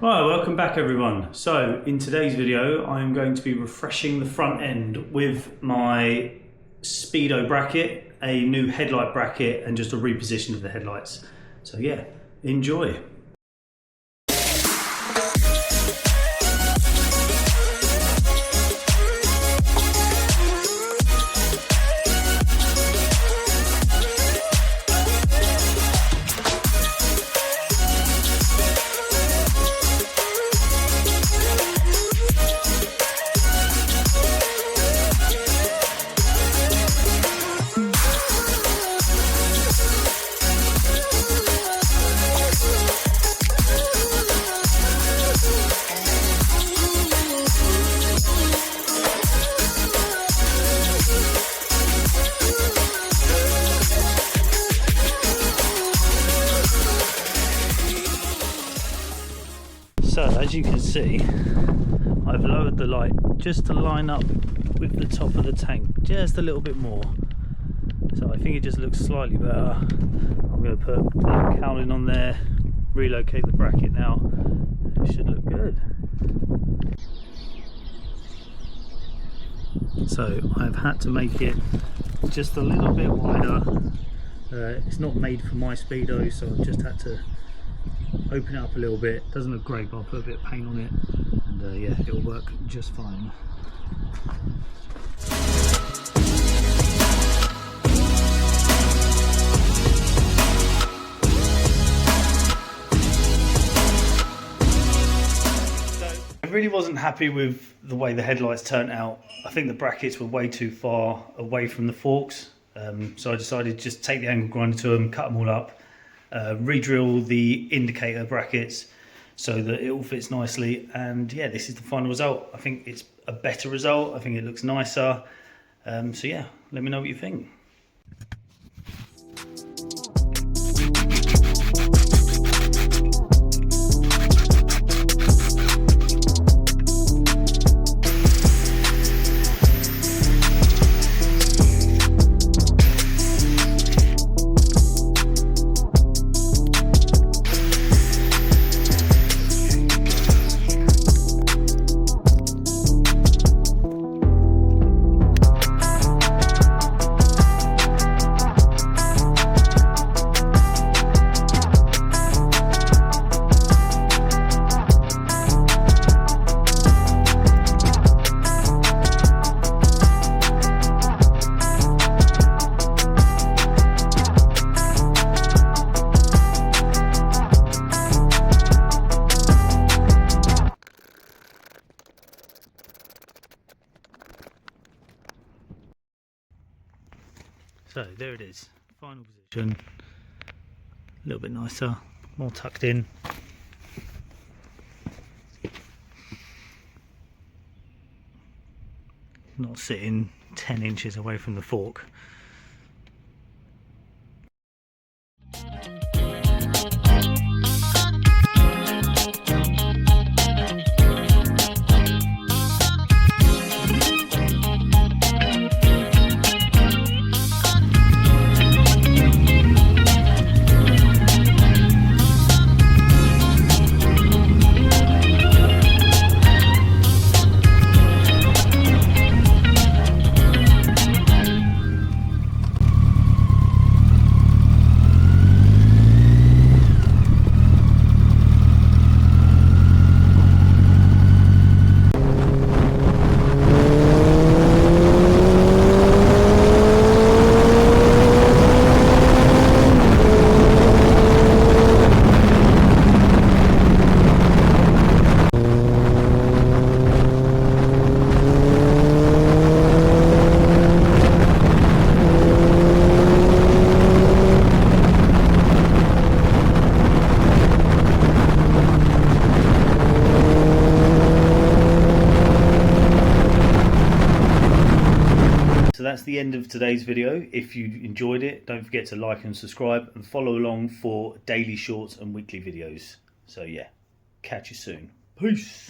Right, welcome back everyone. So in today's video I'm going to be refreshing the front end with my speedo bracket, a new headlight bracket and just a reposition of the headlights. So yeah, enjoy. So as you can see, I've lowered the light just to line up with the top of the tank just a little bit more. So I think it just looks slightly better. I'm going to put a little cowling on there, relocate the bracket now. It should look good. So I've had to make it just a little bit wider. It's not made for my speedo, so I've just had to open it up a little bit. Doesn't look great, but I'll put a bit of paint on it and yeah, it'll work just fine. I really wasn't happy with the way the headlights turned out. I think the brackets were way too far away from the forks, so I decided to just take the angle grinder to them, cut them all up, re-drill the indicator brackets so that it all fits nicely, and yeah, this is the final result. I think it's a better result. I think it looks nicer. So yeah, let me know what you think. So there it is, final position, a little bit nicer, more tucked in. Not sitting 10 inches away from the fork. So that's the end of today's video. If you enjoyed it, don't forget to like and subscribe and follow along for daily shorts and weekly videos. So yeah, catch you soon. Peace.